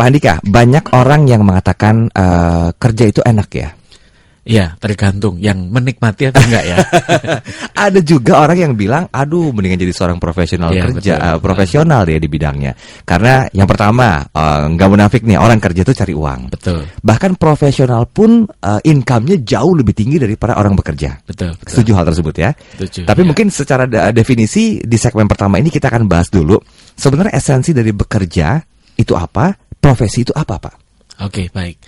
Pak Andika, banyak orang yang mengatakan kerja itu enak ya. Iya, tergantung yang menikmati atau enggak ya. Ada juga orang yang bilang, aduh mendingan jadi seorang profesional kerja, profesional ya di bidangnya. Karena yang pertama, nggak munafik nih, orang kerja itu cari uang. Betul. Bahkan profesional pun income-nya jauh lebih tinggi daripada orang bekerja. Betul. Setuju hal tersebut ya? Setuju. Tapi mungkin secara definisi di segmen pertama ini kita akan bahas dulu. Sebenarnya esensi dari bekerja itu apa? Profesi itu apa, Pak? Oke, baik.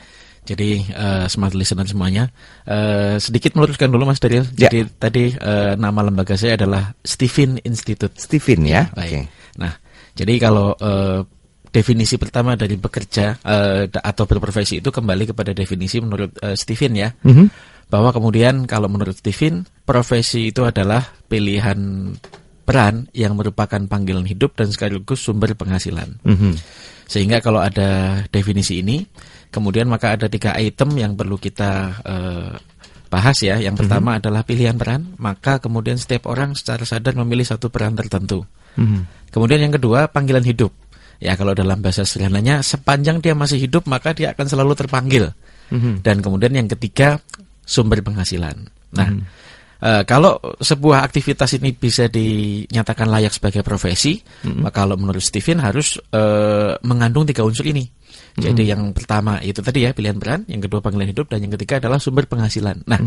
Jadi smart listener semuanya, sedikit meluruskan dulu Mas Daryl. Ya. Jadi tadi nama lembaga saya adalah Stephen Institute. Stephen ya. Baik. Okay. Nah, jadi kalau definisi pertama dari bekerja atau berprofesi itu kembali kepada definisi menurut Stephen ya. Bahwa kemudian kalau menurut Stephen, profesi itu adalah pilihan peran yang merupakan panggilan hidup dan sekaligus sumber penghasilan. Sehingga kalau ada definisi ini, kemudian maka ada 3 item yang perlu kita bahas ya. Yang pertama adalah pilihan peran, maka kemudian setiap orang secara sadar memilih satu peran tertentu. Kemudian yang kedua, panggilan hidup. Ya kalau dalam bahasa sederhananya, sepanjang dia masih hidup maka dia akan selalu terpanggil. Dan kemudian yang ketiga, sumber penghasilan. Nah, kalau sebuah aktivitas ini bisa dinyatakan layak sebagai profesi, maka kalau menurut Stephen harus mengandung 3 unsur ini. Jadi yang pertama itu tadi ya pilihan peran, yang kedua panggilan hidup, dan yang ketiga adalah sumber penghasilan. Nah,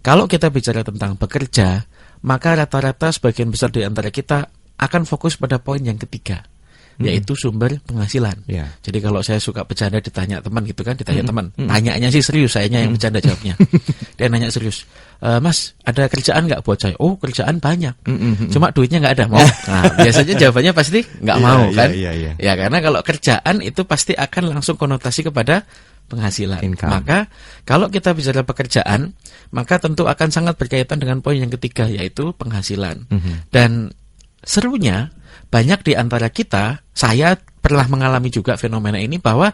kalau kita bicara tentang bekerja, maka rata-rata sebagian besar di antara kita akan fokus pada poin yang ketiga, yaitu sumber penghasilan. Jadi kalau saya suka bercanda ditanya teman gitu kan, ditanya teman, tanyanya sih serius, sayanya yang bercanda jawabnya. Dia nanya serius, Mas, ada kerjaan nggak buat saya? Oh, kerjaan banyak, cuma duitnya nggak ada, mau? Nah, biasanya jawabannya pasti nggak mau kan? Ya karena kalau kerjaan itu pasti akan langsung konotasi kepada penghasilan. Income. Maka kalau kita bicara pekerjaan, maka tentu akan sangat berkaitan dengan poin yang ketiga, yaitu penghasilan. Dan serunya, banyak di antara kita, saya pernah mengalami juga fenomena ini bahwa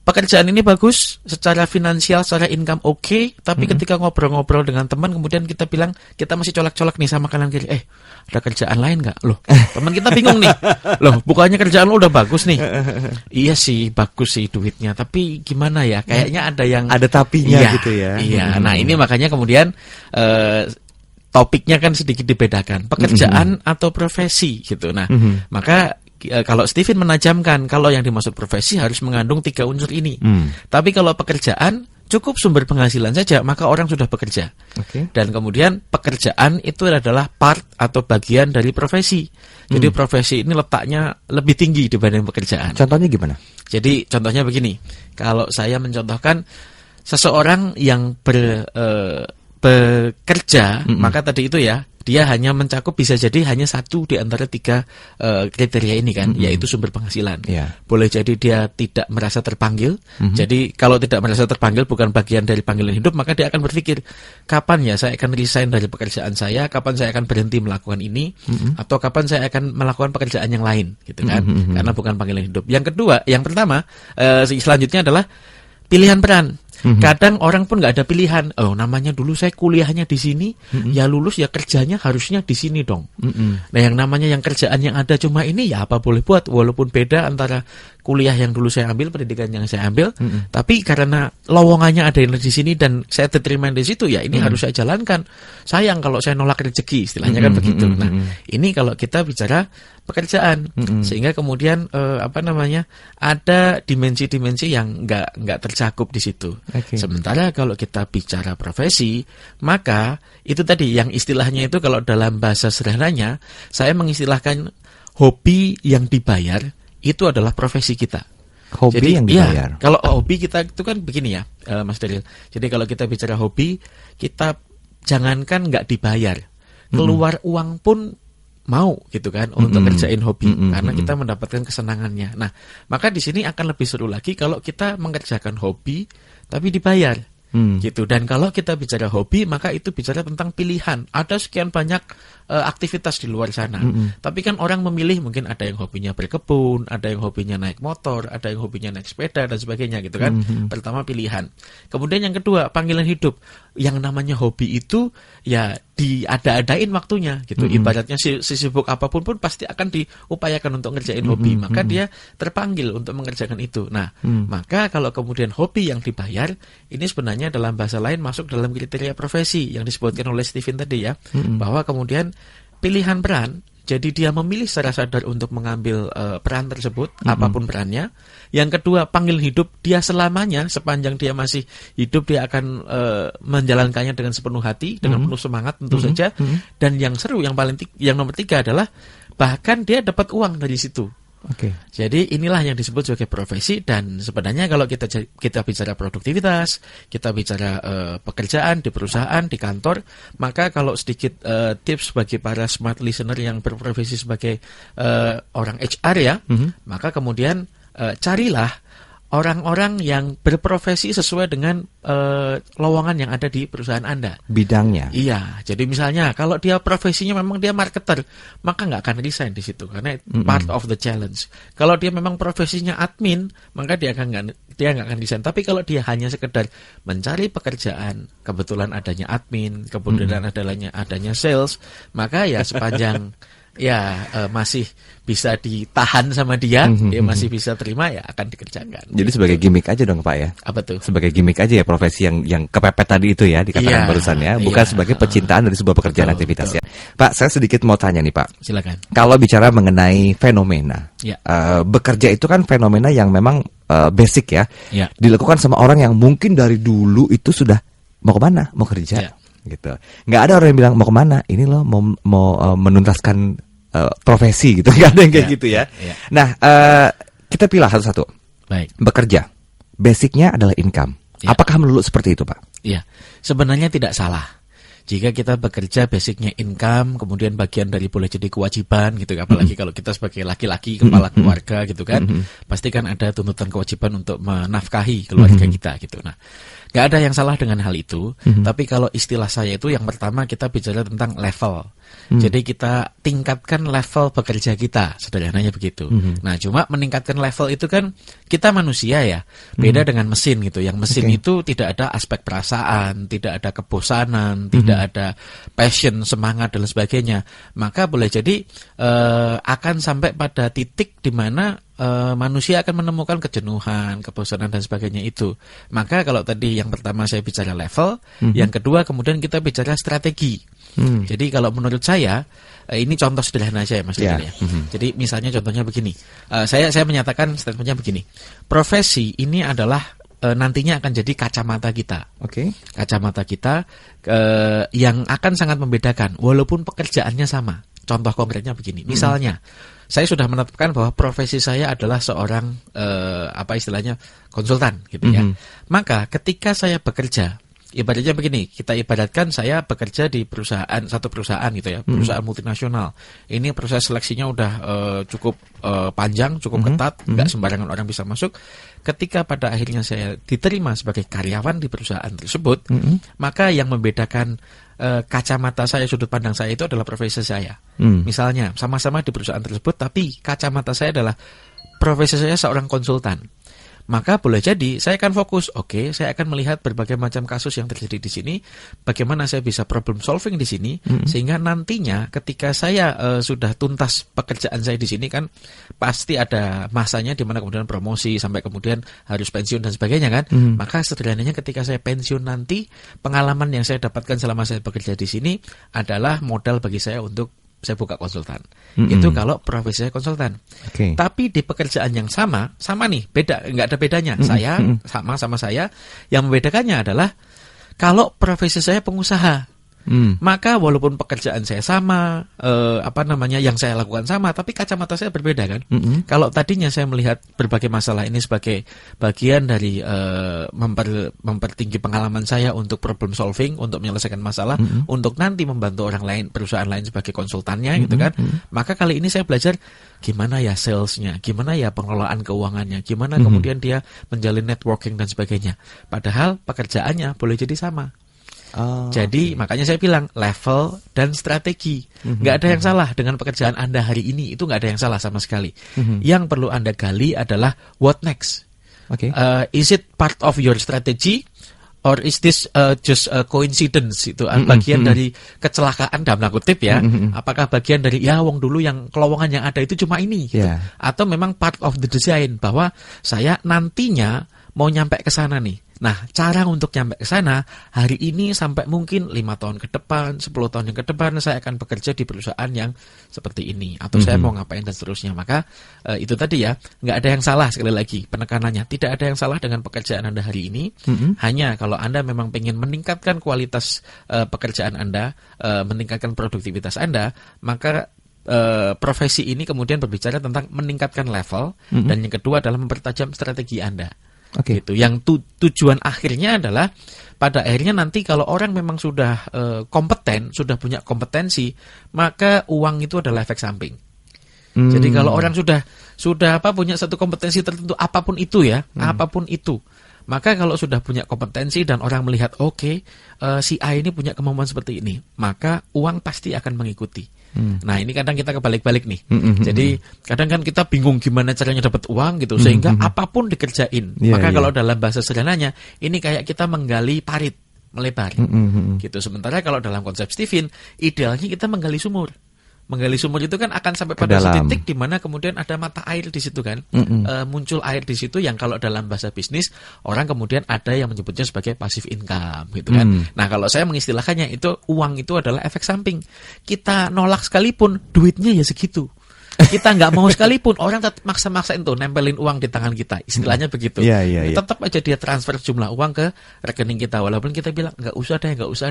pekerjaan ini bagus, secara finansial, secara income oke, tapi ketika ngobrol-ngobrol dengan teman, kemudian kita bilang, kita masih colak-colak nih sama kanan kiri, ada kerjaan lain nggak? Loh, teman kita bingung nih, loh bukannya kerjaan lo udah bagus nih? Iya sih, bagus sih duitnya, tapi gimana ya, kayaknya ada yang... Ada tapinya gitu ya. Iya, nah ini makanya kemudian... topiknya kan sedikit dibedakan, pekerjaan atau profesi gitu. Nah, maka kalau Stephen menajamkan kalau yang dimaksud profesi harus mengandung 3 unsur ini. Tapi kalau pekerjaan cukup sumber penghasilan saja, maka orang sudah bekerja. Dan kemudian pekerjaan itu adalah part atau bagian dari profesi. Jadi profesi ini letaknya lebih tinggi dibanding pekerjaan. Contohnya gimana? Jadi contohnya begini, kalau saya mencontohkan seseorang yang bekerja, maka tadi itu ya, dia hanya mencakup bisa jadi hanya satu di antara 3 kriteria ini kan, yaitu sumber penghasilan. Boleh jadi dia tidak merasa terpanggil. Jadi kalau tidak merasa terpanggil bukan bagian dari panggilan hidup, maka dia akan berpikir, kapan ya saya akan resign dari pekerjaan saya, kapan saya akan berhenti melakukan ini, atau kapan saya akan melakukan pekerjaan yang lain, gitu kan? Karena bukan panggilan hidup. Yang kedua, yang pertama, selanjutnya adalah pilihan peran. Kadang orang pun nggak ada pilihan. Oh, namanya dulu saya kuliahnya di sini, ya lulus ya kerjanya harusnya di sini dong. Nah, yang namanya yang kerjaan yang ada cuma ini, ya apa boleh buat, walaupun beda antara kuliah yang dulu saya ambil, pendidikan yang saya ambil, tapi karena lowongannya ada yang di sini dan saya diterima di situ, ya ini harus saya jalankan. Sayang kalau saya nolak rezeki, istilahnya kan begitu. Nah, ini kalau kita bicara pekerjaan, sehingga kemudian ada dimensi-dimensi yang nggak tercakup di situ. Sementara kalau kita bicara profesi, maka itu tadi yang istilahnya itu kalau dalam bahasa sederhananya, saya mengistilahkan hobi yang dibayar itu adalah profesi kita. Hobi jadi, yang dibayar. Ya, kalau hobi kita itu kan begini ya, Mas Daryl. Jadi kalau kita bicara hobi, kita jangankan nggak dibayar, keluar uang pun mau gitu kan untuk kerjain hobi karena kita mendapatkan kesenangannya. Nah, maka di sini akan lebih seru lagi kalau kita mengerjakan hobi tapi dibayar. Gitu. Dan kalau kita bicara hobi, maka itu bicara tentang pilihan. Ada sekian banyak aktivitas di luar sana. Tapi kan orang memilih, mungkin ada yang hobinya berkebun, ada yang hobinya naik motor, ada yang hobinya naik sepeda dan sebagainya gitu kan. Pertama pilihan. Kemudian yang kedua, panggilan hidup. Yang namanya hobi itu ya diada-adain waktunya gitu. Ibaratnya sibuk apapun pun pasti akan diupayakan untuk ngerjain hobi. Maka dia terpanggil untuk mengerjakan itu. Nah, maka kalau kemudian hobi yang dibayar, ini sebenarnya dalam bahasa lain masuk dalam kriteria profesi yang disebutkan oleh Stephen tadi ya, bahwa kemudian pilihan peran. Jadi dia memilih secara sadar untuk mengambil peran tersebut, apapun perannya. Yang kedua, panggilan hidup dia selamanya, sepanjang dia masih hidup dia akan menjalankannya dengan sepenuh hati, dengan penuh semangat tentu saja. Dan yang seru, yang nomor 3 adalah bahkan dia dapat uang dari situ. Jadi inilah yang disebut sebagai profesi. Dan sebenarnya kalau kita bicara produktivitas, kita bicara pekerjaan di perusahaan, di kantor, maka kalau sedikit tips bagi para smart listener yang berprofesi sebagai orang HR ya, maka kemudian carilah orang-orang yang berprofesi sesuai dengan lowongan yang ada di perusahaan Anda. Bidangnya. Iya, jadi misalnya kalau dia profesinya memang dia marketer, maka nggak akan resign di situ karena part of the challenge. Kalau dia memang profesinya admin, maka dia nggak akan resign. Tapi kalau dia hanya sekedar mencari pekerjaan, kebetulan adanya admin, kemudian adanya sales, maka ya sepanjang masih bisa ditahan sama dia, dia masih bisa terima, ya akan dikerjakan. Jadi sebagai gimmick aja dong Pak ya? Apa tuh? Sebagai gimmick aja ya profesi yang kepepet tadi itu ya dikatakan barusan ya, bukan sebagai pecintaan dari sebuah pekerjaan aktivitas ya. Pak, saya sedikit mau tanya nih Pak. Silakan. Kalau bicara mengenai fenomena, bekerja itu kan fenomena yang memang basic ya, dilakukan sama orang yang mungkin dari dulu itu sudah mau kemana, mau kerja. Gitu. Nggak ada orang yang bilang mau kemana, ini loh mau menuntaskan profesi gitu, nggak ada yang kayak gitu ya. Nah, kita pilih satu-satu. Baik. Bekerja, basicnya adalah income. Apakah melulu seperti itu, Pak? Iya, sebenarnya tidak salah. Jika kita bekerja basicnya income, kemudian bagian dari boleh jadi kewajiban gitu, apalagi kalau kita sebagai laki-laki kepala keluarga gitu kan, pasti kan ada tuntutan kewajiban untuk menafkahi keluarga kita gitu. Nah, nggak ada yang salah dengan hal itu, tapi kalau istilah saya itu yang pertama kita bicara tentang level. Jadi kita tingkatkan level bekerja kita, sederhananya begitu. Nah, cuma meningkatkan level itu kan kita manusia ya, beda dengan mesin gitu. Yang mesin itu tidak ada aspek perasaan, tidak ada kebosanan, tidak ada passion, semangat dan sebagainya. Maka boleh jadi akan sampai pada titik di mana manusia akan menemukan kejenuhan, kebosanan dan sebagainya itu. Maka kalau tadi yang pertama saya bicara level, yang kedua kemudian kita bicara strategi. Jadi kalau menurut saya, ini contoh sederhana aja ya Mas Daniel ya. Jadi misalnya contohnya begini, saya menyatakan statementnya begini, profesi ini adalah nantinya akan jadi kacamata kita. Kacamata kita yang akan sangat membedakan walaupun pekerjaannya sama. Contoh konkretnya begini, misalnya saya sudah menetapkan bahwa profesi saya adalah seorang konsultan gitu ya. Maka ketika saya bekerja, ibaratnya begini, kita ibaratkan saya bekerja di satu perusahaan gitu ya, perusahaan multinasional. Ini proses seleksinya udah cukup panjang, cukup ketat, nggak sembarangan orang bisa masuk. Ketika pada akhirnya saya diterima sebagai karyawan di perusahaan tersebut, maka yang membedakan kacamata saya, sudut pandang saya itu adalah profesi saya. Misalnya sama-sama di perusahaan tersebut, tapi kacamata saya adalah profesi saya seorang konsultan. Maka boleh jadi saya akan fokus, saya akan melihat berbagai macam kasus yang terjadi di sini, bagaimana saya bisa problem solving di sini, sehingga nantinya ketika saya sudah tuntas pekerjaan saya di sini kan pasti ada masanya di mana kemudian promosi sampai kemudian harus pensiun dan sebagainya kan. Maka sederhananya ketika saya pensiun nanti, pengalaman yang saya dapatkan selama saya bekerja di sini adalah modal bagi saya untuk saya buka konsultan. Itu kalau profesi saya konsultan. Tapi di pekerjaan yang sama nih, beda, nggak ada bedanya. Saya sama saya, yang membedakannya adalah kalau profesi saya pengusaha. Maka walaupun pekerjaan saya sama, yang saya lakukan sama, tapi kacamata saya berbeda kan. Kalau tadinya saya melihat berbagai masalah ini sebagai bagian dari mempertinggi pengalaman saya untuk problem solving, untuk menyelesaikan masalah, untuk nanti membantu orang lain, perusahaan lain sebagai konsultannya gitu kan. Maka kali ini saya belajar gimana ya salesnya, gimana ya pengelolaan keuangannya, gimana kemudian dia menjalin networking dan sebagainya. Padahal pekerjaannya boleh jadi sama. Jadi makanya saya bilang level dan strategi. Nggak ada yang salah dengan pekerjaan Anda hari ini, itu nggak ada yang salah sama sekali. Yang perlu Anda gali adalah what next. Is it part of your strategy or is this just a coincidence, itu bagian dari kecelakaan dalam tanda kutip ya. Apakah bagian dari wong dulu yang kelowongan yang ada itu cuma ini gitu. Atau memang part of the design, bahwa saya nantinya mau nyampe ke sana nih. Nah, cara untuk nyampe ke sana hari ini sampai mungkin 5 tahun ke depan, 10 tahun yang ke depan saya akan bekerja di perusahaan yang seperti ini, atau saya mau ngapain dan seterusnya. Maka itu tadi ya, nggak ada yang salah, sekali lagi penekanannya, tidak ada yang salah dengan pekerjaan Anda hari ini. Hanya kalau Anda memang pengen meningkatkan kualitas pekerjaan Anda, meningkatkan produktivitas Anda, maka profesi ini kemudian berbicara tentang meningkatkan level, dan yang kedua adalah mempertajam strategi Anda. Gitu. Yang tujuan akhirnya adalah pada akhirnya nanti kalau orang memang sudah kompeten, sudah punya kompetensi, maka uang itu adalah efek samping. Jadi kalau orang sudah punya satu kompetensi tertentu, apapun itu ya, apapun itu, maka kalau sudah punya kompetensi dan orang melihat si A ini punya kemampuan seperti ini, maka uang pasti akan mengikuti. Nah, ini kadang kita kebalik-balik nih. Jadi kadang kan kita bingung gimana caranya dapat uang gitu, sehingga apapun dikerjain. Maka kalau dalam bahasa sederhananya, ini kayak kita menggali parit melebar gitu. Sementara kalau dalam konsep Stephen, idealnya kita menggali sumur. Menggali sumur itu kan akan sampai pada titik di mana kemudian ada mata air di situ kan, muncul air di situ yang kalau dalam bahasa bisnis orang kemudian ada yang menyebutnya sebagai passive income gitu kan. Nah, kalau saya mengistilahkannya itu uang itu adalah efek samping. Kita nolak sekalipun duitnya ya segitu. Kita nggak mau sekalipun orang tetap maksa-maksain tuh nempelin uang di tangan kita, istilahnya begitu. Tetap aja dia transfer jumlah uang ke rekening kita, walaupun kita bilang nggak usah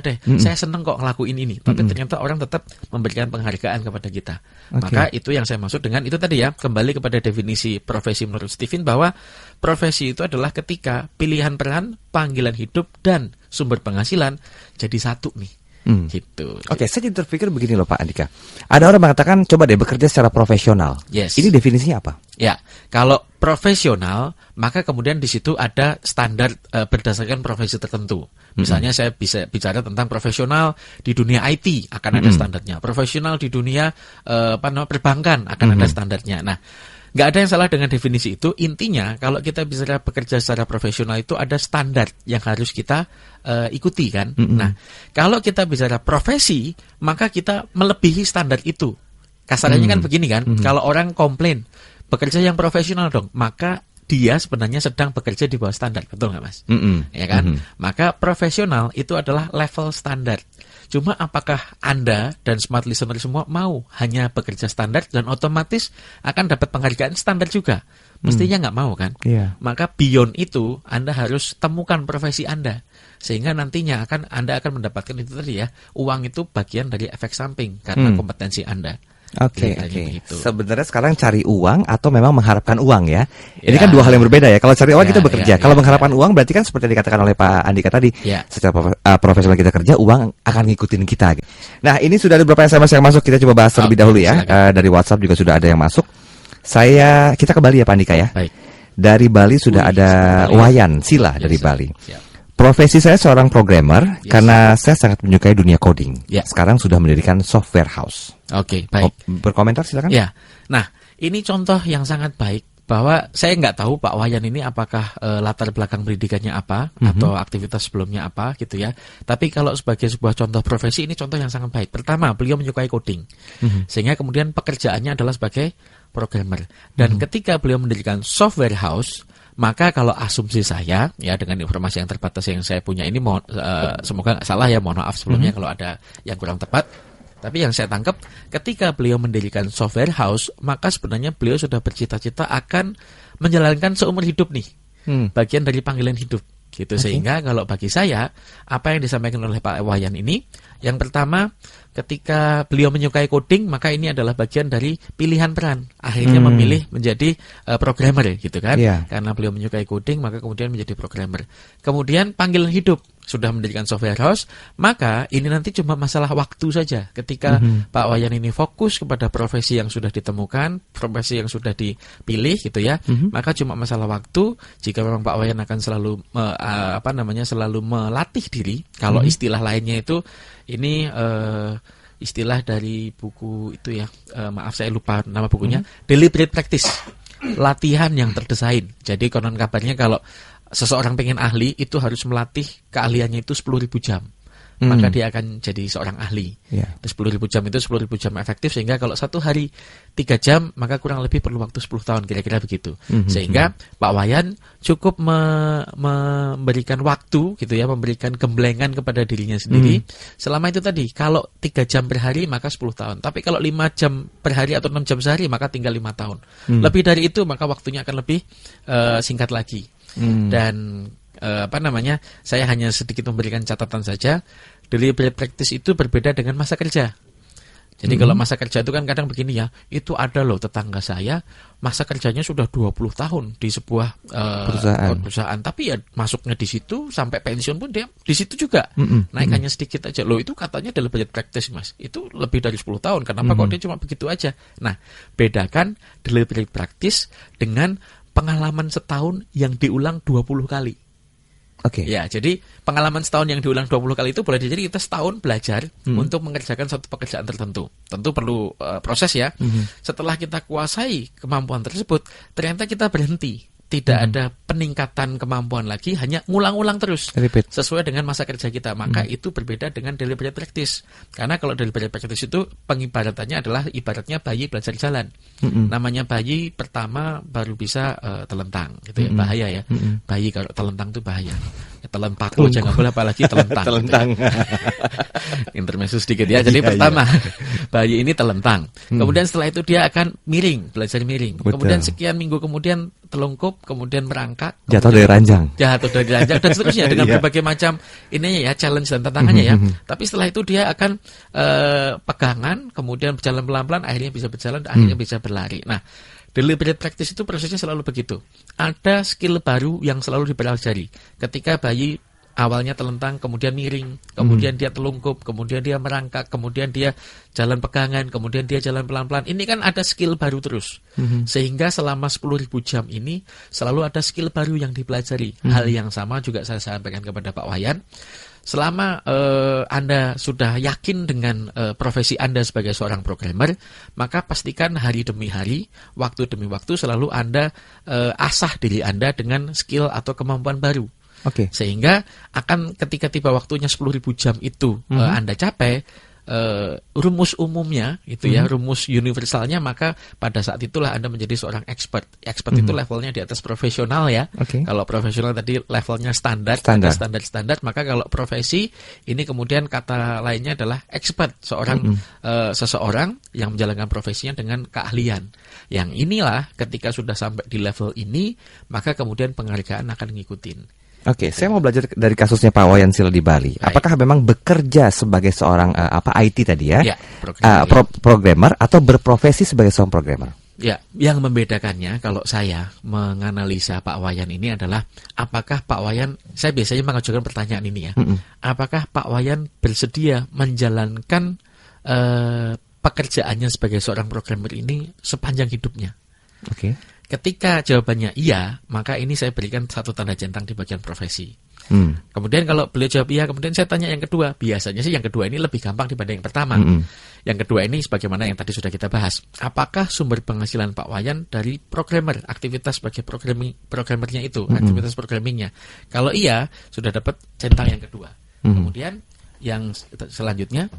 deh, saya seneng kok ngelakuin ini, tapi ternyata orang tetap memberikan penghargaan kepada kita. Maka itu yang saya maksud dengan itu tadi ya, kembali kepada definisi profesi menurut Stephen, bahwa profesi itu adalah ketika pilihan peran, panggilan hidup, dan sumber penghasilan jadi satu nih. Gitu. Oke, saya jadi terpikir begini loh Pak Andika. Ada orang mengatakan coba deh bekerja secara profesional. Yes. Ini definisinya apa? Ya, kalau profesional maka kemudian di situ ada standar berdasarkan profesi tertentu. Misalnya saya bisa bicara tentang profesional di dunia IT akan ada standarnya. Profesional di dunia perbankan akan ada standarnya. Nah, nggak ada yang salah dengan definisi itu. Intinya kalau kita bicara bekerja secara profesional itu ada standar yang harus kita ikuti kan. Nah, kalau kita bicara profesi, maka kita melebihi standar itu. Kasarannya kan begini kan. Kalau orang komplain bekerja yang profesional dong, maka dia sebenarnya sedang bekerja di bawah standar, betul nggak Mas? Ya kan. Maka profesional itu adalah level standar. Cuma apakah Anda dan smart listener semua mau hanya bekerja standar dan otomatis akan dapat penghargaan standar juga? Mestinya nggak mau kan? Maka beyond itu Anda harus temukan profesi Anda, sehingga nantinya Anda akan mendapatkan itu tadi ya, uang itu bagian dari efek samping karena kompetensi Anda. Oke. Sebenarnya sekarang cari uang atau memang mengharapkan uang ya? Ini kan dua hal yang berbeda ya. Kalau cari uang kita bekerja. Kalau mengharapkan uang berarti kan seperti dikatakan oleh Pak Andika tadi, secara profesional kita kerja, uang akan ngikutin kita. Nah, ini sudah ada beberapa SMS yang masuk. Kita coba bahas terlebih dahulu ya. Dari WhatsApp juga sudah ada yang masuk. Kita ke Bali ya Pak Andika ya. Baik. Dari Bali sudah ada Wayan Sila dari Bali. Profesi saya seorang programmer karena saya sangat menyukai dunia coding. Sekarang sudah mendirikan software house. Oke, baik. Berkomentar silakan. Ya. Nah, ini contoh yang sangat baik bahwa saya nggak tahu Pak Wayan ini apakah latar belakang pendidikannya apa atau aktivitas sebelumnya apa gitu ya. Tapi kalau sebagai sebuah contoh profesi, ini contoh yang sangat baik. Pertama, beliau menyukai coding. Sehingga kemudian pekerjaannya adalah sebagai programmer. Dan ketika beliau mendirikan software house, maka kalau asumsi saya ya dengan informasi yang terbatas yang saya punya ini, semoga nggak salah ya, mohon maaf sebelumnya kalau ada yang kurang tepat. Tapi yang saya tangkap, ketika beliau mendirikan software house, maka sebenarnya beliau sudah bercita-cita akan menjalankan seumur hidup nih, bagian dari panggilan hidup gitu. Sehingga kalau bagi saya, apa yang disampaikan oleh Pak Wayan ini, yang pertama, ketika beliau menyukai coding, maka ini adalah bagian dari pilihan peran. Akhirnya memilih menjadi programmer gitu kan. Karena beliau menyukai coding, maka kemudian menjadi programmer. Kemudian panggilan hidup, sudah mendirikan software house, maka ini nanti cuma masalah waktu saja. Ketika Pak Wayan ini fokus kepada profesi yang sudah ditemukan, profesi yang sudah dipilih gitu ya, maka cuma masalah waktu. Jika memang Pak Wayan akan selalu selalu melatih diri. Kalau istilah lainnya itu ini istilah dari buku itu ya, maaf saya lupa nama bukunya, Deliberate Practice, latihan yang terdesain. Jadi konon kabarnya kalau seseorang pengen ahli itu harus melatih keahliannya itu 10.000 jam. Maka dia akan jadi seorang ahli. 10.000 jam itu 10.000 jam efektif, sehingga kalau satu hari 3 jam maka kurang lebih perlu waktu 10 tahun, kira-kira begitu. Sehingga Pak Wayan cukup memberikan waktu gitu ya, memberikan gemblengan kepada dirinya sendiri. Selama itu tadi, kalau 3 jam per hari maka 10 tahun. Tapi kalau 5 jam per hari atau 6 jam sehari maka tinggal 5 tahun. Lebih dari itu maka waktunya akan lebih singkat lagi. Dan saya hanya sedikit memberikan catatan saja. Deliberate practice itu berbeda dengan masa kerja. Jadi kalau masa kerja itu kan kadang begini ya, itu ada loh tetangga saya masa kerjanya sudah 20 tahun di sebuah perusahaan, tapi ya masuknya di situ sampai pensiun pun dia di situ juga. Naikannya sedikit aja. Loh, itu katanya deliberate practice, Mas. Itu lebih dari 10 tahun. Kenapa kok dia cuma begitu aja? Nah, bedakan deliberate practice dengan pengalaman setahun yang diulang 20 kali. Ya, jadi pengalaman setahun yang diulang 20 kali itu boleh jadi kita setahun belajar untuk mengerjakan suatu pekerjaan tertentu. Tentu perlu proses ya. Setelah kita kuasai kemampuan tersebut, ternyata kita berhenti. Tidak ada peningkatan kemampuan lagi, hanya ngulang-ulang terus sesuai dengan masa kerja kita. Maka itu berbeda dengan deliberate practice. Karena kalau deliberate practice itu pengibaratannya adalah ibaratnya bayi belajar jalan. Namanya bayi pertama baru bisa telentang gitu ya, bahaya ya. Bayi kalau telentang itu bahaya. Telentak aja nggak boleh, apalagi telentang. Telentang. Intermezzo sedikit ya. Jadi pertama bayi ini telentang. Kemudian setelah itu dia akan miring, belajar miring. Kemudian sekian minggu kemudian telungkup, kemudian merangkak, jatuh dari ranjang dan seterusnya dengan berbagai macam ini ya, challenge dan tantangannya ya. Tapi setelah itu dia akan pegangan, kemudian berjalan pelan-pelan, akhirnya bisa berjalan, akhirnya bisa berlari. Nah, deliberate practice itu prosesnya selalu begitu. Ada skill baru yang selalu dipelajari. Ketika bayi awalnya telentang, kemudian miring, kemudian dia telungkup, kemudian dia merangkak, kemudian dia jalan pegangan, kemudian dia jalan pelan-pelan. Ini kan ada skill baru terus. Sehingga selama 10.000 jam ini selalu ada skill baru yang dipelajari. Hal yang sama juga saya sampaikan kepada Pak Wayan. Selama Anda sudah yakin dengan profesi Anda sebagai seorang programmer, maka pastikan hari demi hari, waktu demi waktu selalu Anda asah diri Anda dengan skill atau kemampuan baru. Sehingga akan ketika tiba waktunya 10.000 jam itu Anda capai, rumus umumnya itu ya, rumus universalnya, maka pada saat itulah Anda menjadi seorang expert. Expert itu levelnya di atas profesional ya. Kalau profesional tadi levelnya standar, maka kalau profesi ini kemudian kata lainnya adalah expert, seseorang yang menjalankan profesinya dengan keahlian. Yang inilah ketika sudah sampai di level ini, maka kemudian penghargaan akan ngikutin. Saya mau belajar dari kasusnya Pak Wayan Sila di Bali. Apakah memang bekerja sebagai seorang IT tadi ya, programmer atau berprofesi sebagai seorang programmer? Ya, yang membedakannya kalau saya menganalisa Pak Wayan ini adalah apakah Pak Wayan, saya biasanya mengajukan pertanyaan ini ya, apakah Pak Wayan bersedia menjalankan pekerjaannya sebagai seorang programmer ini sepanjang hidupnya? Ketika jawabannya iya, maka ini saya berikan satu tanda centang di bagian profesi. Kemudian kalau beliau jawab iya, kemudian saya tanya yang kedua. Biasanya sih yang kedua ini lebih gampang dibanding yang pertama. Yang kedua ini sebagaimana yang tadi sudah kita bahas. Apakah sumber penghasilan Pak Wayan dari programmer, aktivitas sebagai programmernya itu, aktivitas programmingnya? Kalau iya, sudah dapat centang yang kedua. Kemudian yang selanjutnya,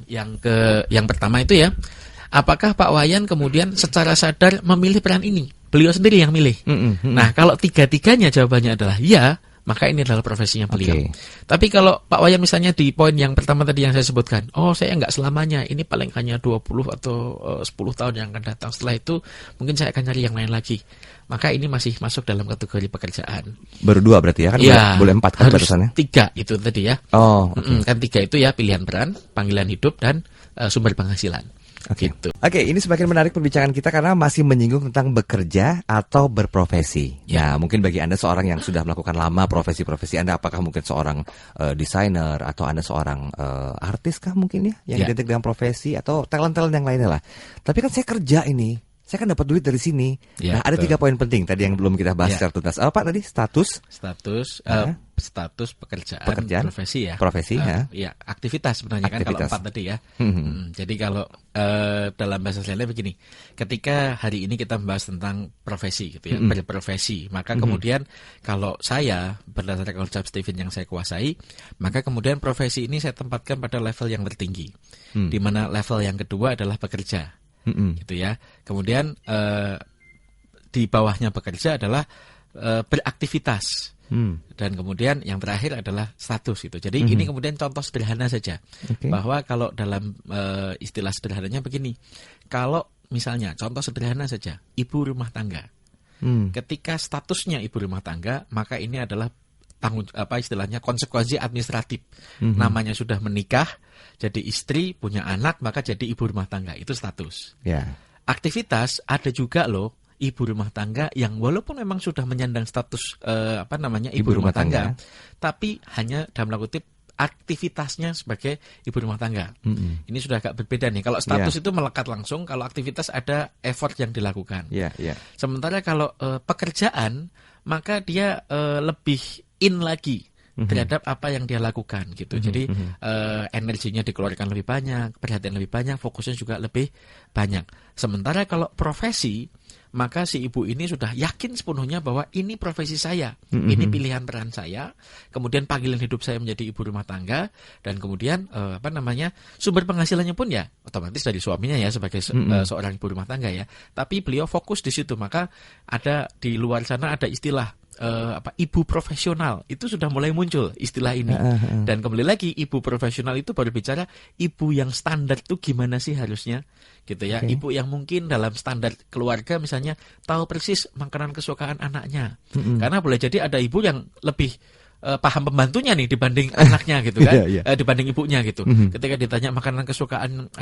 yang pertama itu ya, apakah Pak Wayan kemudian secara sadar memilih peran ini? Beliau sendiri yang milih. Nah, kalau tiga-tiganya jawabannya adalah ya, maka ini adalah profesinya beliau. Tapi kalau Pak Wayan misalnya di poin yang pertama tadi yang saya sebutkan, saya nggak selamanya, ini paling hanya 20 atau 10 tahun yang akan datang. Setelah itu mungkin saya akan cari yang lain lagi. Maka ini masih masuk dalam kategori pekerjaan. Baru 2 berarti ya, kan boleh 4 kan batasannya? 3 itu tadi ya. Kan 3 itu ya, pilihan peran, panggilan hidup, dan sumber penghasilan. Ini semakin menarik perbincangan kita karena masih menyinggung tentang bekerja atau berprofesi. Ya, mungkin bagi Anda seorang yang sudah melakukan lama profesi-profesi Anda, apakah mungkin seorang desainer atau Anda seorang artis kah mungkin ya, yang identik dengan profesi atau talent-talent yang lainnya lah. Tapi kan saya kerja ini, saya kan dapat duit dari sini. Nah, ada 3 poin penting tadi yang belum kita bahas secara tuntas. Apa tadi? Status, status pekerjaan profesi ya. Profesi ya. Ya, aktivitas sebenarnya kan kalau 4 tadi ya. Jadi kalau dalam bahasa lainnya begini, ketika hari ini kita membahas tentang profesi gitu ya, berprofesi, maka kemudian kalau saya berdasarkan konsep Stephen yang saya kuasai, maka kemudian profesi ini saya tempatkan pada level yang tertinggi, di mana level yang kedua adalah bekerja, gitu ya. Kemudian di bawahnya bekerja adalah beraktivitas. Dan kemudian yang terakhir adalah status gitu. Jadi ini kemudian contoh sederhana saja, bahwa kalau dalam istilah sederhananya begini, kalau misalnya contoh sederhana saja, ibu rumah tangga, ketika statusnya ibu rumah tangga, maka ini adalah istilahnya konsekuensi administratif. Namanya sudah menikah, jadi istri, punya anak, maka jadi ibu rumah tangga, itu status. Aktivitas ada juga loh, ibu rumah tangga yang walaupun memang sudah menyandang status ibu rumah tangga, tapi hanya dalam kutip aktivitasnya sebagai ibu rumah tangga. Ini sudah agak berbeda nih. Kalau status itu melekat langsung, kalau aktivitas ada effort yang dilakukan. Sementara kalau pekerjaan, maka dia lebih in lagi terhadap apa yang dia lakukan gitu. Jadi energinya dikeluarkan lebih banyak, perhatian lebih banyak, fokusnya juga lebih banyak. Sementara kalau profesi, maka si ibu ini sudah yakin sepenuhnya bahwa ini profesi saya, ini pilihan peran saya, kemudian panggilan hidup saya menjadi ibu rumah tangga, dan kemudian sumber penghasilannya pun ya otomatis dari suaminya ya sebagai seorang ibu rumah tangga ya. Tapi beliau fokus di situ, maka ada di luar sana ada istilah ibu profesional, itu sudah mulai muncul istilah ini. Dan kembali lagi, ibu profesional itu baru bicara ibu yang standar itu gimana sih harusnya gitu ya. Ibu yang mungkin dalam standar keluarga misalnya tahu persis makanan kesukaan anaknya. Karena boleh jadi ada ibu yang lebih paham pembantunya nih dibanding anaknya gitu kan, dibanding ibunya gitu. Ketika ditanya makanan kesukaan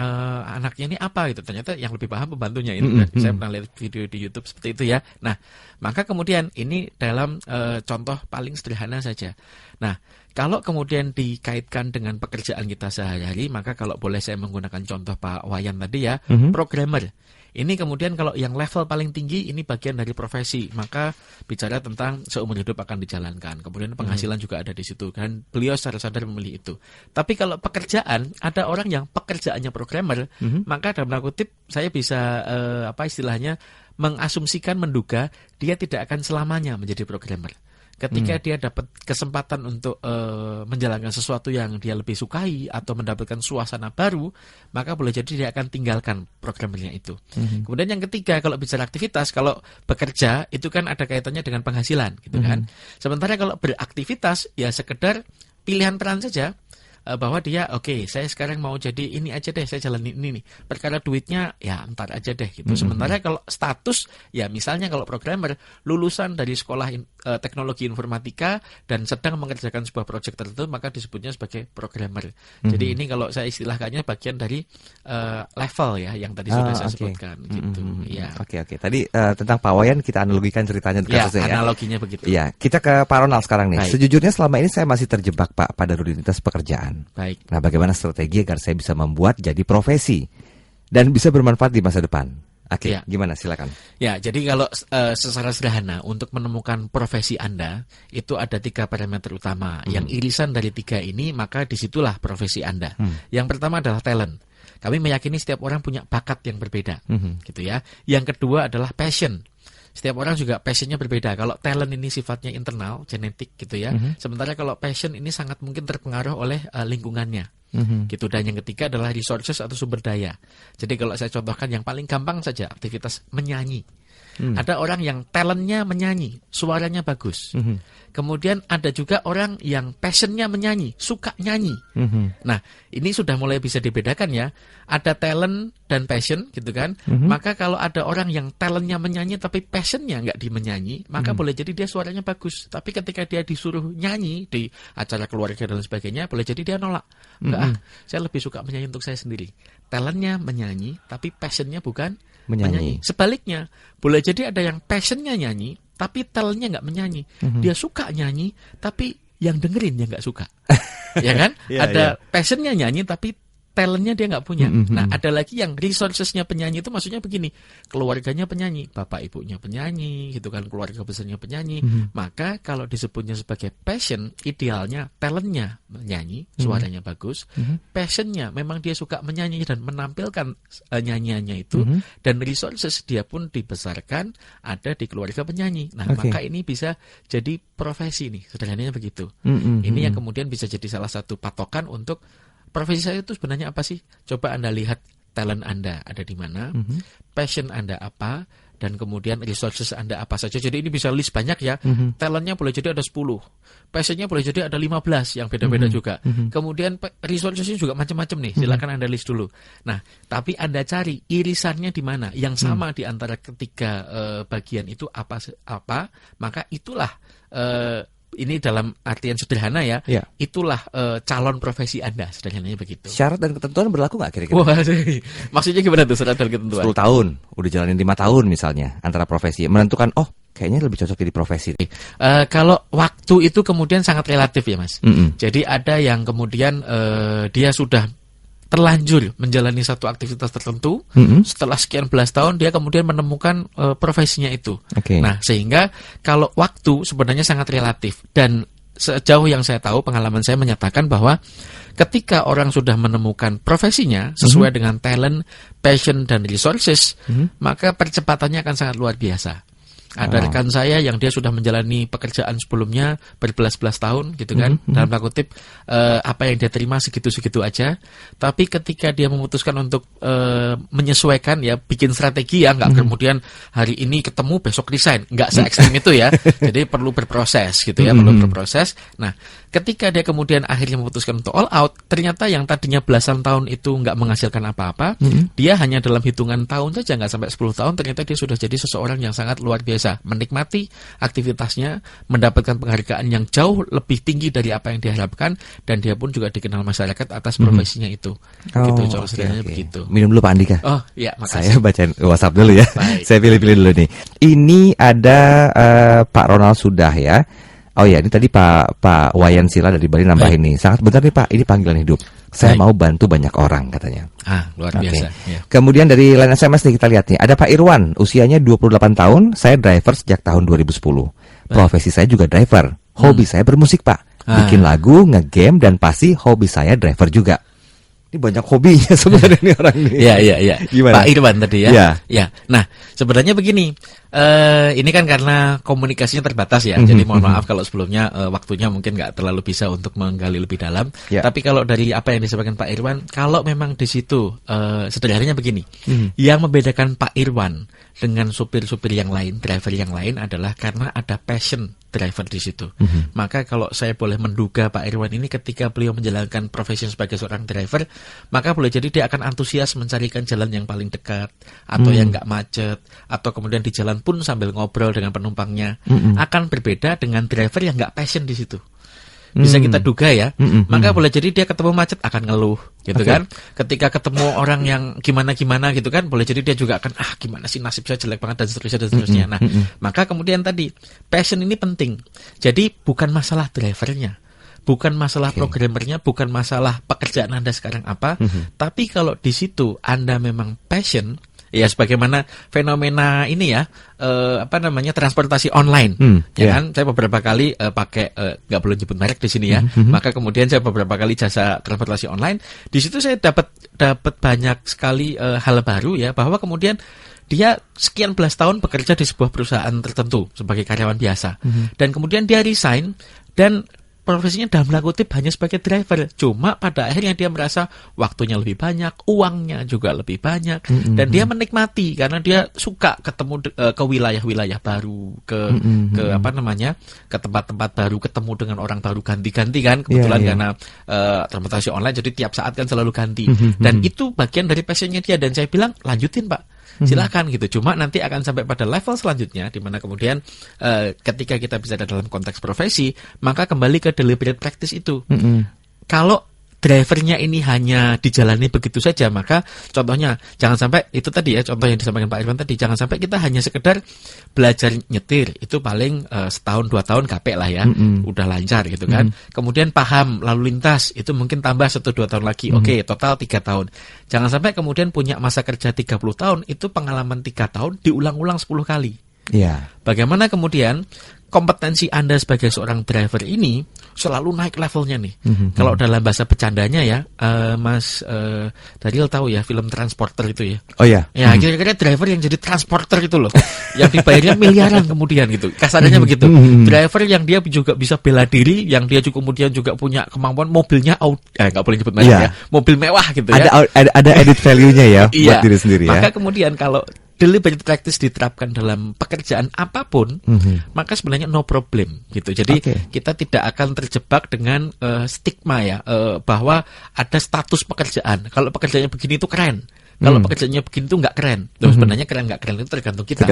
anaknya ini apa gitu, ternyata yang lebih paham pembantunya itu. Saya pernah lihat video di YouTube seperti itu ya. Nah, maka kemudian ini dalam contoh paling sederhana saja. Nah, kalau kemudian dikaitkan dengan pekerjaan kita sehari-hari, maka kalau boleh saya menggunakan contoh Pak Wayan tadi ya, programmer. Ini kemudian kalau yang level paling tinggi, ini bagian dari profesi, maka bicara tentang seumur hidup akan dijalankan. Kemudian penghasilan juga ada di situ, kan beliau secara sadar memilih itu. Tapi kalau pekerjaan, ada orang yang pekerjaannya programmer, maka dalam tanda kutip saya bisa istilahnya mengasumsikan, menduga dia tidak akan selamanya menjadi programmer. Ketika dia dapat kesempatan untuk menjalankan sesuatu yang dia lebih sukai atau mendapatkan suasana baru, maka boleh jadi dia akan tinggalkan programmernya itu. Kemudian yang ketiga, kalau bicara aktivitas, kalau bekerja itu kan ada kaitannya dengan penghasilan gitu kan. Sementara kalau beraktivitas ya sekedar pilihan peran saja, bahwa dia saya sekarang mau jadi ini aja deh, saya jalanin ini nih. Perkara duitnya ya ntar aja deh gitu. Sementara kalau status ya misalnya kalau programmer lulusan dari sekolah teknologi informatika dan sedang mengerjakan sebuah proyek tertentu, maka disebutnya sebagai programmer. Jadi ini kalau saya istilahkannya bagian dari level ya yang tadi sudah saya sebutkan gitu. Ya. Oke. Tadi tentang Pak Wayan kita analogikan ceritanya kasusnya ya. Analoginya begitu. Iya, kita ke Pak Ronald sekarang nih. Baik. Sejujurnya selama ini saya masih terjebak Pak pada rutinitas pekerjaan. Baik. Nah, bagaimana strategi agar saya bisa membuat jadi profesi dan bisa bermanfaat di masa depan? Oke, gimana? Silakan. Ya, jadi kalau secara sederhana untuk menemukan profesi Anda itu ada 3 parameter utama. Yang irisan dari 3 ini, maka disitulah profesi Anda. Yang pertama adalah talent. Kami meyakini setiap orang punya bakat yang berbeda, gitu ya. Yang kedua adalah passion. Setiap orang juga passionnya berbeda. Kalau talent ini sifatnya internal, genetik gitu ya. Sementara kalau passion ini sangat mungkin terpengaruh oleh lingkungannya. Gitu. Dan yang ketiga adalah resources atau sumber daya. Jadi kalau saya contohkan yang paling gampang saja, aktivitas menyanyi. Ada orang yang talentnya menyanyi, suaranya bagus. Kemudian ada juga orang yang passionnya menyanyi, suka nyanyi. Nah, ini sudah mulai bisa dibedakan ya. Ada talent dan passion gitu kan. Maka kalau ada orang yang talentnya menyanyi tapi passionnya nggak di menyanyi, maka boleh jadi dia suaranya bagus. Tapi ketika dia disuruh nyanyi di acara keluarga dan sebagainya, boleh jadi dia nolak. Enggak, saya lebih suka menyanyi untuk saya sendiri. Talentnya menyanyi tapi passionnya bukan menyanyi. Sebaliknya, boleh jadi ada yang passionnya nyanyi, tapi talentnya nggak menyanyi. Dia suka nyanyi, tapi yang dengerin yang nggak suka. Ya kan? Ada passionnya nyanyi, tapi talentnya dia nggak punya. Nah, ada lagi yang resourcesnya penyanyi itu maksudnya begini, keluarganya penyanyi, bapak ibunya penyanyi, gitu kan, keluarga besarnya penyanyi. Maka kalau disebutnya sebagai passion, idealnya talentnya menyanyi, suaranya bagus, passionnya memang dia suka menyanyi dan menampilkan nyanyiannya itu, dan resources dia pun dibesarkan ada di keluarga penyanyi. Nah, maka ini bisa jadi profesi nih, sederhananya begitu. Ini yang kemudian bisa jadi salah satu patokan untuk profesi saya itu sebenarnya apa sih? Coba Anda lihat talent Anda ada di mana, passion Anda apa, dan kemudian resources Anda apa saja. Jadi ini bisa list banyak ya. Talentnya boleh jadi ada 10, passionnya boleh jadi ada 15 yang beda-beda juga. Kemudian resourcesnya juga macam-macam nih. Silakan Anda list dulu. Nah, tapi Anda cari irisannya di mana, yang sama di antara ketiga bagian itu apa, maka itulah ini dalam artian sederhana ya, itulah calon profesi Anda, sederhananya begitu. Syarat dan ketentuan berlaku nggak kira-kira? Wah, maksudnya gimana tuh syarat dan ketentuan? 10 tahun, udah jalanin 5 tahun misalnya, antara profesi, menentukan, oh kayaknya lebih cocok jadi profesi. Kalau waktu itu kemudian sangat relatif ya Mas. Jadi ada yang kemudian dia sudah terlanjur menjalani satu aktivitas tertentu, setelah sekian belas tahun dia kemudian menemukan profesinya itu. Nah, sehingga kalau waktu sebenarnya sangat relatif, dan sejauh yang saya tahu, pengalaman saya menyatakan bahwa ketika orang sudah menemukan profesinya sesuai dengan talent, passion, dan resources, maka percepatannya akan sangat luar biasa. Ada rekan saya yang dia sudah menjalani pekerjaan sebelumnya berbelas-belas tahun gitu kan, dalam tanda kutip apa yang dia terima segitu-segitu aja, tapi ketika dia memutuskan untuk menyesuaikan ya, bikin strategi ya, nggak kemudian hari ini ketemu besok resign, nggak se-ekstrim itu ya. Jadi perlu berproses gitu ya, perlu berproses. Nah, ketika dia kemudian akhirnya memutuskan untuk all out, ternyata yang tadinya belasan tahun itu nggak menghasilkan apa-apa, dia hanya dalam hitungan tahun saja, nggak sampai 10 tahun, ternyata dia sudah jadi seseorang yang sangat luar biasa, menikmati aktivitasnya, mendapatkan penghargaan yang jauh lebih tinggi dari apa yang diharapkan, dan dia pun juga dikenal masyarakat atas profesinya itu. Gitu, begitu. Minum dulu Pak Andika. Oh iya, makasih. Saya bacain WhatsApp dulu ya. Saya pilih-pilih dulu nih. Ini ada Pak Ronald sudah ya. Oh ya, ini tadi Pak Wayan Sila dari Bali nambah ini. Sangat benar nih Pak, ini panggilan hidup. Saya mau bantu banyak orang katanya. Luar biasa. Ya. Kemudian dari line SMS nih kita lihat nih, ada Pak Irwan, usianya 28 tahun, saya driver sejak tahun 2010. Profesi saya juga driver. Hobi saya bermusik Pak. Bikin lagu, nge-game, dan pasti hobi saya driver juga. Ini banyak hobinya sebenarnya nih orang ini. Iya. Gimana? Pak Irwan tadi ya. Ya. Nah, sebenarnya begini. Ini kan karena komunikasinya terbatas ya. Jadi mohon maaf kalau sebelumnya waktunya mungkin nggak terlalu bisa untuk menggali lebih dalam. Tapi kalau dari apa yang disampaikan Pak Irwan, kalau memang di situ sederhananya begini. Yang membedakan Pak Irwan dengan supir-supir yang lain, driver yang lain adalah karena ada passion driver di situ. Maka kalau saya boleh menduga Pak Irwan ini ketika beliau menjalankan profesi sebagai seorang driver, maka boleh jadi dia akan antusias mencarikan jalan yang paling dekat, atau yang nggak macet, atau kemudian di jalan pun sambil ngobrol dengan penumpangnya. Akan berbeda dengan driver yang nggak passion di situ. Bisa kita duga ya. Maka boleh jadi dia ketemu macet akan ngeluh gitu kan. Ketika ketemu orang yang gimana-gimana gitu kan, boleh jadi dia juga akan gimana sih nasib saya jelek banget, dan seterusnya. Nah, maka kemudian tadi passion ini penting. Jadi bukan masalah drivernya, bukan masalah programmernya, bukan masalah pekerjaan Anda sekarang apa, tapi kalau di situ Anda memang passion. Ya, sebagaimana fenomena ini ya, transportasi online, kan? Saya beberapa kali pakai, nggak perlu nyebut merek di sini ya. Maka kemudian saya beberapa kali jasa transportasi online. Di situ saya dapat banyak sekali hal baru ya, bahwa kemudian dia sekian belas tahun bekerja di sebuah perusahaan tertentu sebagai karyawan biasa, dan kemudian dia resign dan profesinya dalam tanda kutip hanya sebagai driver. Cuma pada akhirnya dia merasa waktunya lebih banyak, uangnya juga lebih banyak, dan dia menikmati karena dia suka ketemu ke wilayah-wilayah baru, ke tempat-tempat baru, ketemu dengan orang baru, ganti-ganti kan. Kebetulan karena transportasi online, jadi tiap saat kan selalu ganti. Dan itu bagian dari passionnya dia, dan saya bilang lanjutin Pak. Silakan gitu. Cuma nanti akan sampai pada level selanjutnya, di mana kemudian ketika kita bisa dalam konteks profesi, maka kembali ke deliberate practice itu. Kalau drivernya ini hanya dijalani begitu saja, maka contohnya jangan sampai itu tadi ya, contoh yang disampaikan Pak Irwan tadi, jangan sampai kita hanya sekedar belajar nyetir, itu paling setahun 2 tahun capek lah ya, udah lancar gitu kan. Kemudian paham lalu lintas, itu mungkin tambah 1-2 tahun lagi, oke, total 3 tahun. Jangan sampai kemudian punya masa kerja 30 tahun, itu pengalaman 3 tahun diulang-ulang 10 kali. Yeah. Bagaimana kemudian kompetensi Anda sebagai seorang driver ini selalu naik levelnya nih. Kalau dalam bahasa bercandanya ya, Mas Daryl tahu ya film Transporter itu ya. Oh ya. Ya kira-kira driver yang jadi transporter itu loh, yang dibayarnya miliaran kemudian gitu. Kasarnya begitu. Driver yang dia juga bisa bela diri, yang dia juga kemudian juga punya kemampuan mobilnya nggak boleh nyebut merek ya, mobil mewah gitu ya. Ada edit value-nya ya buat diri sendiri ya. Maka kemudian kalau deliberate practice diterapkan dalam pekerjaan apapun, maka sebenarnya no problem gitu. Jadi kita tidak akan terjebak dengan stigma ya, bahwa ada status pekerjaan. Kalau pekerjaannya begini itu keren, kalau pekerjaannya begini itu nggak keren. Loh, sebenarnya keren nggak keren itu tergantung kita,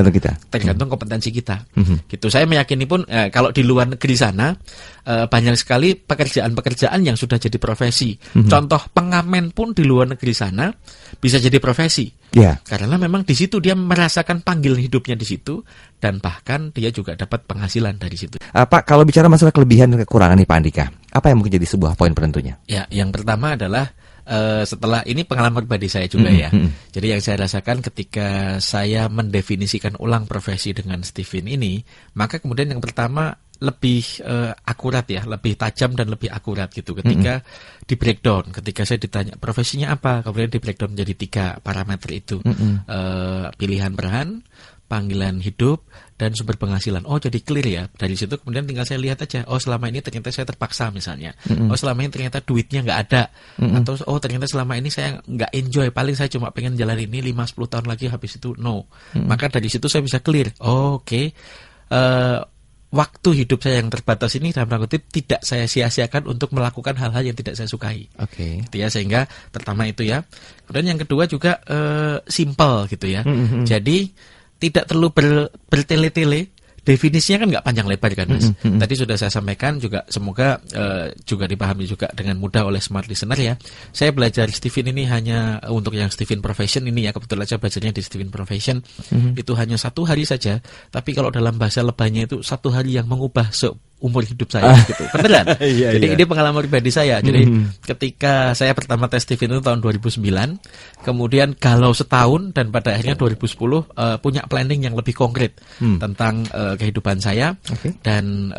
tergantung kompetensi kita. Gitu. Saya meyakini pun kalau di luar negeri sana banyak sekali pekerjaan-pekerjaan yang sudah jadi profesi. Contoh pengamen pun di luar negeri sana bisa jadi profesi. Yeah. Karena memang di situ dia merasakan panggilan hidupnya di situ, dan bahkan dia juga dapat penghasilan dari situ. Pak, kalau bicara masalah kelebihan dan kekurangan nih Pak Andika, apa yang mungkin jadi sebuah poin penentunya? Ya, yang pertama adalah setelah ini pengalaman pribadi saya juga ya. Jadi yang saya rasakan ketika saya mendefinisikan ulang profesi dengan Steven ini, maka kemudian yang pertama lebih akurat ya, lebih tajam dan lebih akurat gitu. Ketika di breakdown, ketika saya ditanya profesinya apa, kemudian di breakdown menjadi 3 parameter itu, pilihan peran, panggilan hidup, dan sumber penghasilan. Oh, jadi clear ya. Dari situ kemudian tinggal saya lihat aja. Oh, selama ini ternyata saya terpaksa misalnya. Oh, selama ini ternyata duitnya nggak ada. Atau oh, ternyata selama ini saya nggak enjoy. Paling saya cuma pengen jalan ini 5-10 tahun lagi, habis itu no. Maka dari situ saya bisa clear. Oh, oke. Waktu hidup saya yang terbatas ini dalam tanda kutip tidak saya sia-siakan untuk melakukan hal-hal yang tidak saya sukai. Oke. Gitu ya, sehingga pertama itu ya. Kemudian yang kedua juga simple gitu ya. Jadi tidak perlu bertele-tele. Definisinya kan nggak panjang lebar kan Mas. Tadi sudah saya sampaikan juga, semoga juga dipahami juga dengan mudah oleh smart listener ya. Saya belajar Steven ini hanya untuk yang Steven Profession ini ya, kebetulan saya belajarnya di Steven Profession. Itu hanya 1 hari saja, tapi kalau dalam bahasa lebaynya itu 1 hari yang mengubah umur hidup saya gitu. Beneran. Jadi ini pengalaman pribadi saya. Jadi ketika saya pertama tes Steven itu tahun 2009, kemudian galau setahun, dan pada akhirnya 2010 punya planning yang lebih konkret tentang kehidupan saya. Dan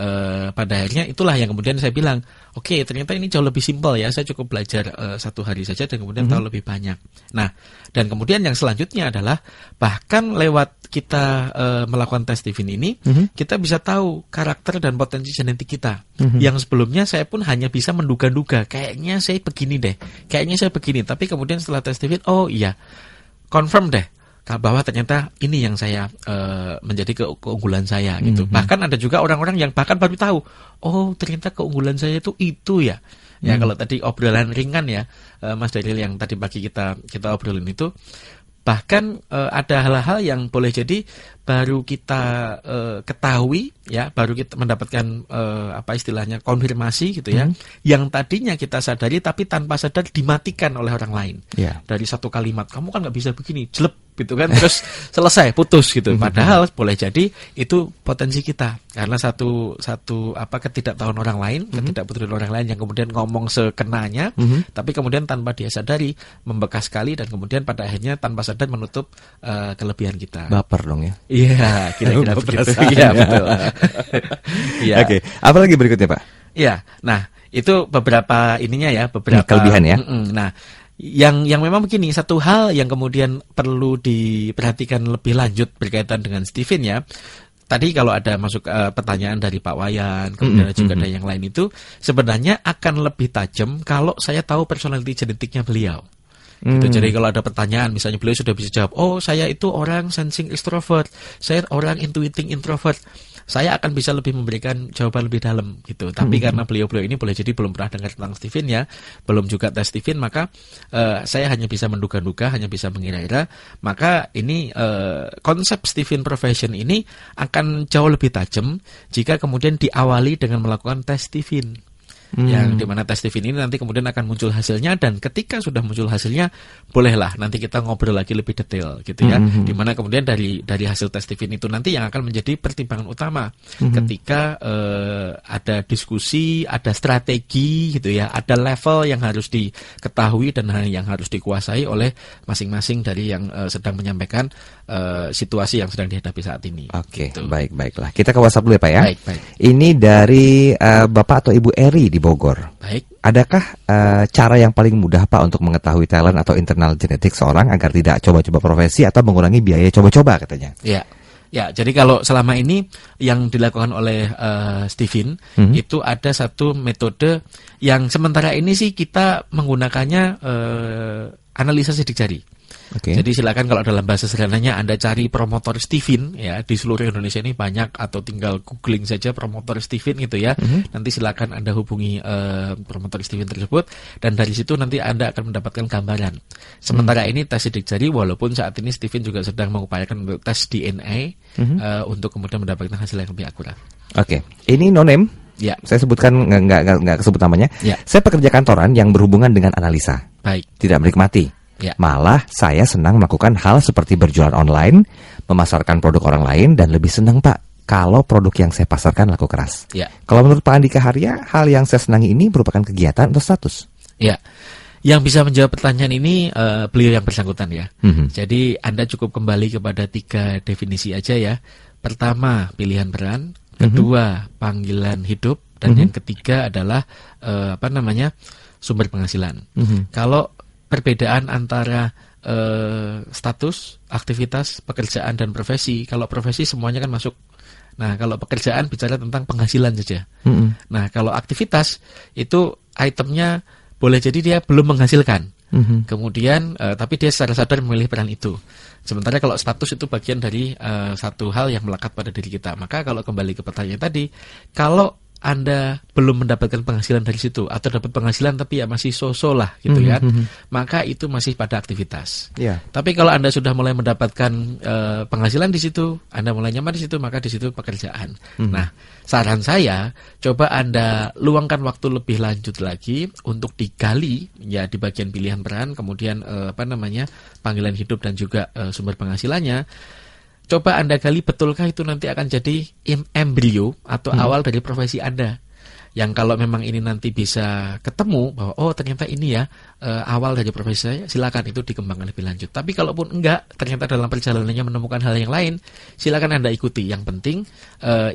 pada akhirnya itulah yang kemudian saya bilang, oke, ternyata ini jauh lebih simpel ya. Saya cukup belajar 1 hari saja dan kemudian tahu lebih banyak. Nah, dan kemudian yang selanjutnya adalah bahkan lewat kita melakukan tes Steven ini, kita bisa tahu karakter dan potensi genetik kita. Yang sebelumnya saya pun hanya bisa menduga-duga, kayaknya saya begini deh, kayaknya saya begini. Tapi kemudian setelah tes Steven, oh iya, confirm deh bahwa ternyata ini yang saya menjadi keunggulan saya gitu. Bahkan ada juga orang-orang yang bahkan baru tahu, oh ternyata keunggulan saya itu ya. Ya kalau tadi obrolan ringan ya, Mas Daryl, yang tadi pagi kita obrolin itu, bahkan ada hal-hal yang boleh jadi baru kita ketahui ya, baru kita mendapatkan apa istilahnya konfirmasi gitu ya, yang tadinya kita sadari tapi tanpa sadar dimatikan oleh orang lain. Dari satu kalimat, kamu kan nggak bisa begini, jelek gitu kan, terus selesai, putus gitu. Padahal boleh jadi itu potensi kita, karena satu apa ketidaktahuan orang lain, ketidakpedulian orang lain yang kemudian ngomong sekenanya, tapi kemudian tanpa dia sadari membekas sekali, dan kemudian pada akhirnya tanpa sadar menutup kelebihan kita. Baper dong ya. Iya, kira-kira begitu. Iya, betul. Iya. Oke, apa lagi berikutnya Pak? Iya, nah itu beberapa ininya ya, beberapa kelebihan ya. Nah, yang memang begini, satu hal yang kemudian perlu diperhatikan lebih lanjut berkaitan dengan Steven ya. Tadi kalau ada masuk pertanyaan dari Pak Wayan, kemudian juga ada yang lain, itu sebenarnya akan lebih tajam kalau saya tahu personality genetiknya beliau. Gitu. Jadi kalau ada pertanyaan, misalnya beliau sudah bisa jawab, oh saya itu orang sensing extrovert, saya orang intuiting introvert, saya akan bisa lebih memberikan jawaban lebih dalam gitu. Tapi karena beliau ini boleh jadi belum pernah dengar tentang Steven ya, belum juga tes Steven, maka saya hanya bisa menduga-duga, hanya bisa mengira-ira. Maka ini konsep Steven Profession ini akan jauh lebih tajam jika kemudian diawali dengan melakukan tes Steven. Yang dimana tes Stephen ini nanti kemudian akan muncul hasilnya, dan ketika sudah muncul hasilnya, bolehlah nanti kita ngobrol lagi lebih detail gitu ya. Dimana kemudian dari hasil tes Stephen itu nanti yang akan menjadi pertimbangan utama ketika ada diskusi, ada strategi gitu ya, ada level yang harus diketahui dan yang harus dikuasai oleh masing-masing dari yang sedang menyampaikan situasi yang sedang dihadapi saat ini. Oke, gitu. Baiklah. Kita ke WhatsApp dulu ya Pak ya. Baik. Ini dari Bapak atau Ibu Eri di Bogor. Baik. Adakah cara yang paling mudah Pak untuk mengetahui talent atau internal genetik seorang agar tidak coba-coba profesi atau mengurangi biaya coba-coba katanya? Ya, jadi kalau selama ini yang dilakukan oleh Stephen itu ada satu metode yang sementara ini sih kita menggunakannya analisa sidik jari. Okay. Jadi silakan kalau dalam bahasa sederhananya Anda cari promotor Stephen ya, di seluruh Indonesia ini banyak, atau tinggal googling saja promotor Stephen gitu ya. Nanti silakan Anda hubungi promotor Stephen tersebut, dan dari situ nanti Anda akan mendapatkan gambaran. Sementara ini tes sidik jari, walaupun saat ini Stephen juga sedang mengupayakan untuk tes DNA untuk kemudian mendapatkan hasil yang lebih akurat. Oke. Ini no name. Ya. Saya sebutkan nggak kesebut namanya. Ya. Saya pekerja kantoran yang berhubungan dengan analisa. Baik. Tidak menikmati. Ya. Malah saya senang melakukan hal seperti berjualan online, memasarkan produk orang lain, dan lebih senang Pak kalau produk yang saya pasarkan laku keras. Ya. Kalau menurut Pak Andika Harya, hal yang saya senangi ini merupakan kegiatan atau status? Ya. Yang bisa menjawab pertanyaan ini beliau yang bersangkutan ya. Jadi Anda cukup kembali kepada 3 definisi aja ya. Pertama, pilihan peran. Kedua, panggilan hidup. Dan yang ketiga adalah sumber penghasilan. Kalau perbedaan antara status, aktivitas, pekerjaan, dan profesi. Kalau profesi semuanya kan masuk. Nah, kalau pekerjaan bicara tentang penghasilan saja. Nah, kalau aktivitas itu itemnya boleh jadi dia belum menghasilkan. Kemudian, tapi dia secara sadar memilih peran itu. Sementara kalau status itu bagian dari satu hal yang melekat pada diri kita. Maka kalau kembali ke pertanyaan tadi, kalau Anda belum mendapatkan penghasilan dari situ, atau dapat penghasilan tapi ya masih so-so lah gitu ya, maka itu masih pada aktivitas. Tapi kalau Anda sudah mulai mendapatkan penghasilan di situ, Anda mulai nyaman di situ, maka di situ pekerjaan. Nah, saran saya, coba Anda luangkan waktu lebih lanjut lagi untuk digali ya di bagian pilihan peran, kemudian panggilan hidup, dan juga sumber penghasilannya. Coba Anda gali, betulkah itu nanti akan jadi embrio atau awal dari profesi Anda. Yang kalau memang ini nanti bisa ketemu bahwa oh ternyata ini ya awal dari profesi saya, silakan itu dikembangkan lebih lanjut. Tapi kalaupun enggak, ternyata dalam perjalanannya menemukan hal yang lain, silakan Anda ikuti. Yang penting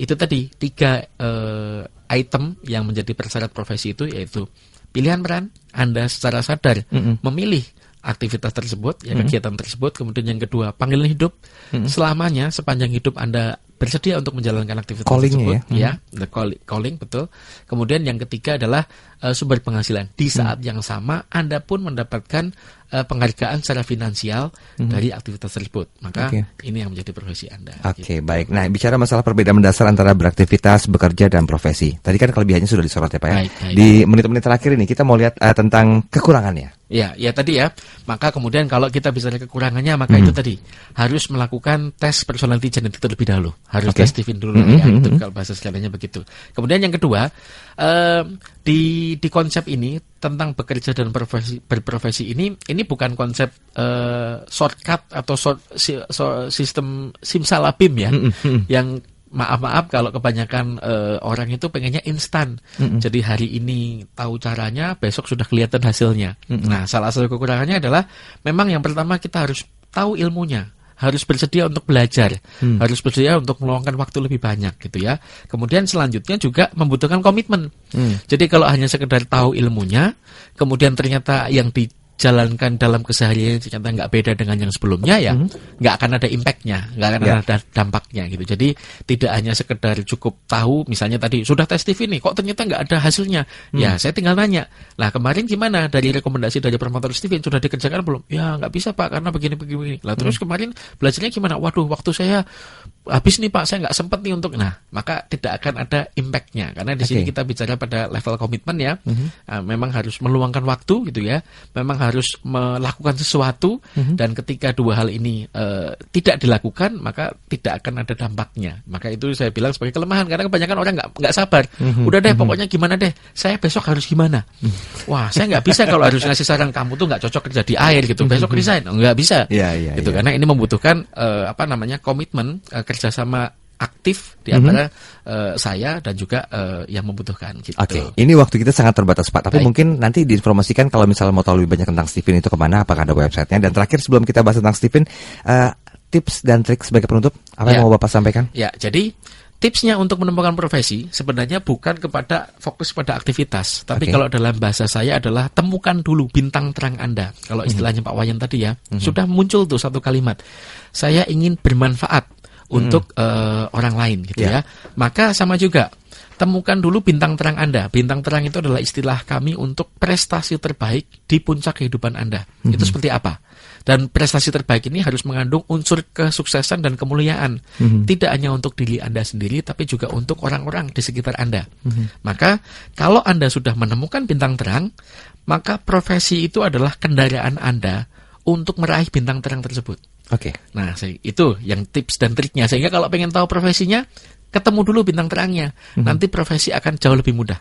itu tadi 3 item yang menjadi persyarat profesi itu, yaitu pilihan peran, Anda secara sadar memilih aktivitas tersebut, ya kegiatan tersebut. Kemudian yang kedua, panggilan hidup. Selamanya, sepanjang hidup Anda bersedia untuk menjalankan aktivitas tersebut. The calling, betul. Kemudian yang ketiga adalah sumber penghasilan. Di saat yang sama, Anda pun mendapatkan penghargaan secara finansial dari aktivitas tersebut. Maka ini yang menjadi profesi Anda. Oke, baik. Nah, bicara masalah perbedaan mendasar antara beraktivitas, bekerja, dan profesi. Tadi kan kelebihannya sudah disorot ya Pak ya. Baik. Di menit-menit terakhir ini kita mau lihat tentang kekurangannya. Ya tadi ya. Maka kemudian kalau kita bicara kekurangannya, maka itu tadi harus melakukan tes personality genetik terlebih dahulu. Harus tes Stephen dulu ya. Itu kalau bahasa sekaliannya begitu. Kemudian yang kedua, di konsep ini tentang bekerja dan berprofesi ini bukan konsep shortcut atau sistem simsalabim ya. Yang maaf kalau kebanyakan orang itu pengennya instan. Jadi hari ini tahu caranya, besok sudah kelihatan hasilnya. Nah, salah satu kekurangannya adalah memang yang pertama kita harus tahu ilmunya, harus bersedia untuk belajar, harus bersedia untuk meluangkan waktu lebih banyak gitu ya. Kemudian selanjutnya juga membutuhkan komitmen. Jadi kalau hanya sekedar tahu ilmunya, kemudian ternyata yang dijalankan dalam keseharian ternyata nggak beda dengan yang sebelumnya, ya nggak akan ada impactnya, nggak akan ada dampaknya gitu. Jadi tidak hanya sekedar cukup tahu, misalnya tadi sudah tes TV nih, kok ternyata nggak ada hasilnya. Ya saya tinggal nanya, lah kemarin gimana dari rekomendasi dari promotor Stephen, sudah dikerjakan belum? Ya nggak bisa Pak, karena begini. Lah terus kemarin belajarnya gimana? Waduh, waktu saya habis nih Pak, saya nggak sempat nih untuk. Nah, maka tidak akan ada impactnya, karena di sini kita bicara pada level komitmen ya. Memang harus meluangkan waktu gitu ya, memang harus harus melakukan sesuatu dan ketika dua hal ini tidak dilakukan maka tidak akan ada dampaknya. Maka itu saya bilang sebagai kelemahan karena kebanyakan orang nggak sabar. Udah deh pokoknya gimana deh, saya besok harus gimana. Wah, saya nggak bisa kalau harus ngasih saran kamu tuh nggak cocok kerja di air gitu. Besok resign, nggak bisa. Gitu karena ini membutuhkan komitmen kerjasama aktif di antara saya dan juga yang membutuhkan gitu. Oke, ini waktu kita sangat terbatas Pak, tapi mungkin nanti diinformasikan kalau misalnya mau tahu lebih banyak tentang Stephen itu kemana, apakah ada websitenya. Dan terakhir sebelum kita bahas tentang Stephen, tips dan trik sebagai penutup, apa yang mau Bapak sampaikan? Ya, jadi tipsnya untuk menemukan profesi sebenarnya bukan kepada fokus pada aktivitas, tapi kalau dalam bahasa saya adalah temukan dulu bintang terang Anda. Kalau istilahnya Pak Wayan tadi ya, sudah muncul tuh satu kalimat, saya ingin bermanfaat untuk orang lain gitu ya. Maka sama juga temukan dulu bintang terang Anda. Bintang terang itu adalah istilah kami untuk prestasi terbaik di puncak kehidupan Anda. Itu seperti apa? Dan prestasi terbaik ini harus mengandung unsur kesuksesan dan kemuliaan. Tidak hanya untuk diri Anda sendiri, tapi juga untuk orang-orang di sekitar Anda. Maka kalau Anda sudah menemukan bintang terang, maka profesi itu adalah kendaraan Anda untuk meraih bintang terang tersebut. Nah, itu yang tips dan triknya. Sehingga kalau pengen tahu profesinya, ketemu dulu bintang terangnya. Nanti profesi akan jauh lebih mudah.